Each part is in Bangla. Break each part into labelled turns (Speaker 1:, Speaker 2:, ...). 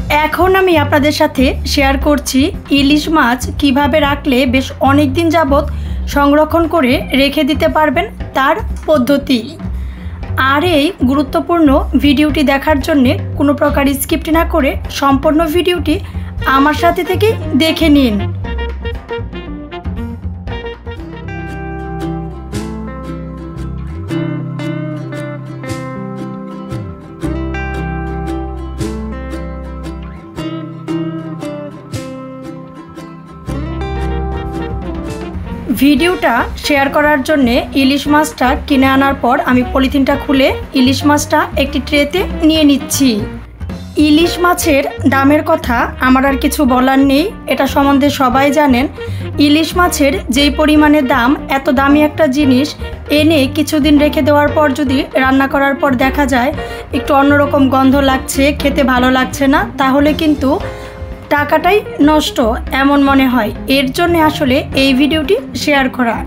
Speaker 1: এখন আমি আপনাদের সাথে শেয়ার করছি ইলিশ মাছ কিভাবে রাখলে বেশ অনেক দিন যাবত সংরক্ষণ করে রেখে দিতে পারবেন তার পদ্ধতি। আর এই গুরুত্বপূর্ণ ভিডিওটি দেখার জন্য কোনো প্রকার স্কিপ না করে সম্পূর্ণ ভিডিওটি আমার সাথে থেকে দেখে নিন। ভিডিওটা শেয়ার করার জন্য ইলিশ মাছটা কিনে আনার পর আমি পলিথিনটা খুলে ইলিশ মাছটা একটি ট্রেতে নিয়ে নিচ্ছি। ইলিশ মাছের দামের কথা আমার আর কিছু বলার নেই, এটা সম্বন্ধে সবাই জানেন। ইলিশ মাছের যেই পরিমাণে দাম, এত দামি একটা জিনিস এনে কিছুদিন রেখে দেওয়ার পর যদি রান্না করার পর দেখা যায় একটু অন্যরকম গন্ধ লাগছে, খেতে ভালো লাগছে না, তাহলে কিন্তু টাকাটাই নষ্ট এমন মনে হয়। এর জন্য আসলে এই ভিডিওটি শেয়ার করা।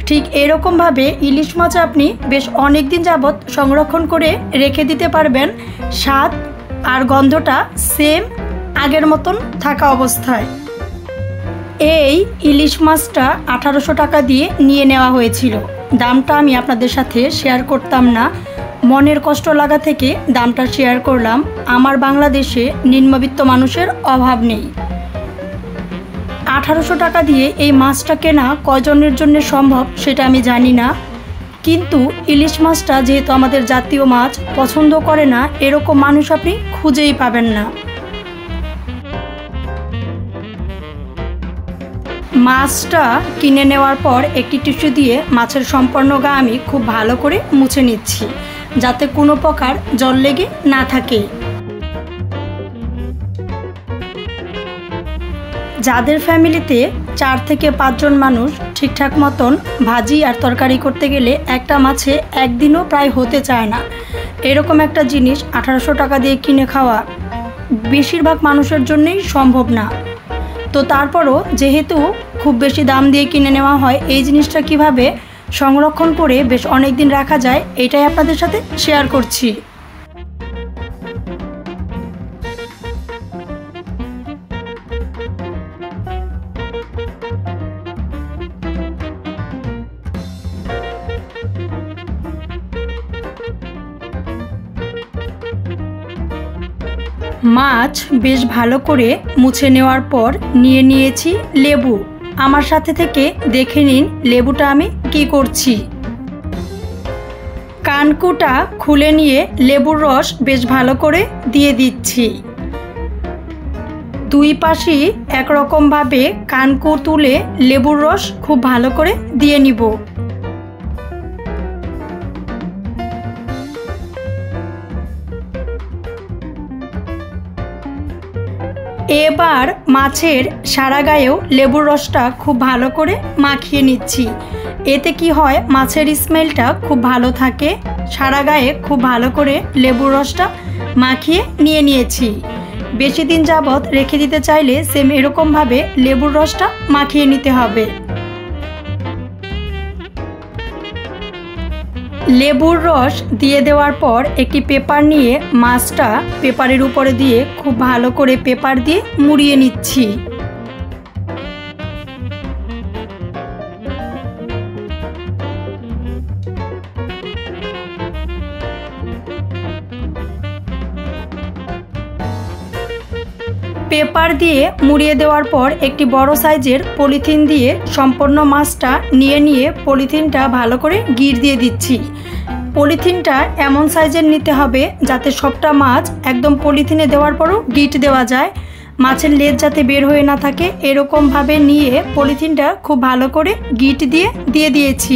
Speaker 1: ঠিক এরকমভাবে ইলিশ মাছ আপনি বেশ অনেক দিন যাবত সংরক্ষণ করে রেখে দিতে পারবেন, স্বাদ আর গন্ধটা সেম আগের মতন থাকা অবস্থায়। এই ইলিশ মাছটা 1800 টাকা দিয়ে নিয়ে নেওয়া হয়েছিল। দামটা আমি আপনাদের সাথে শেয়ার করতাম না, মনের কষ্ট লাগা থেকে দামটা শেয়ার করলাম। আমার বাংলাদেশে নিম্নবিত্ত মানুষের অভাব নেই। 1800 টাকা দিয়ে এই মাছটা কেনা কয়জনের জন্য সম্ভব সেটা আমি জানি না, কিন্তু ইলিশ মাছটা যেহেতু আমাদের জাতীয় মাছ, পছন্দ করে না এরকম মানুষ আপনি খুঁজেই পাবেন না। মাছটা কিনে নেওয়ার পর একটি টিস্যু দিয়ে মাছের সম্পূর্ণ গা আমি খুব ভালো করে মুছে নিচ্ছি, যাতে কোনো প্রকার জল লেগে না থাকে। যাদের ফ্যামিলিতে 4 থেকে 5 জন মানুষ ঠিকঠাক মতন ভাজি আর তরকারি করতে গেলে একটা মাছে একদিনও প্রায় হতে চায় না, এরকম একটা জিনিস 1800 টাকা দিয়ে কিনে খাওয়া বেশিরভাগ মানুষের জন্যই সম্ভব না। তো তারপরও যেহেতু খুব বেশি দাম দিয়ে কিনে নেওয়া হয়, এই জিনিসটা কিভাবে সংরক্ষণ করে বেশ অনেক দিন রাখা যায় এটাই আপনাদের সাথে শেয়ার করছি। মাছ বেশ ভালো করে মুছে নেওয়ার পর নিয়ে নিয়েছি লেবু। আমার সাথে থেকে দেখে নিন লেবুটা আমি কি করছি। কানকুটা খুলে নিয়ে লেবুর রস বেশ ভালো করে দিয়ে দিচ্ছি। দুই পাশেই একরকমভাবে কানকু তুলে লেবুর রস খুব ভালো করে দিয়ে নিব। এবার মাছের সারা গায়েও লেবুর রসটা খুব ভালো করে মাখিয়ে নিচ্ছি। এতে কি হয়, মাছের স্মেলটা খুব ভালো থাকে। সারা গায়ে খুব ভালো করে লেবুর রসটা মাখিয়ে নিয়ে নিয়েছি। বেশি দিন যাবত রেখে দিতে চাইলে সেম এরকমভাবে লেবুর রসটা মাখিয়ে নিতে হবে। লেবুর রস দিয়ে দেওয়ার পর একটি পেপার নিয়ে মাছটা পেপারের উপরে দিয়ে খুব ভালো করে পেপার দিয়ে মুড়িয়ে নিচ্ছি। পেপার দিয়ে মুড়িয়ে দেওয়ার পর একটি বড় সাইজের পলিথিন দিয়ে সম্পূর্ণ মাছটা নিয়ে পলিথিনটা ভালো করে গিঁট দিয়ে দিচ্ছি। পলিথিনটা এমন সাইজের নিতে হবে যাতে সবটা মাছ একদম পলিথিনে দেওয়ার পরও গিঁট দেওয়া যায়, মাছের লেজ যাতে বের হয়ে না থাকে, এরকমভাবে নিয়ে পলিথিনটা খুব ভালো করে গিঁট দিয়ে দিয়েছি।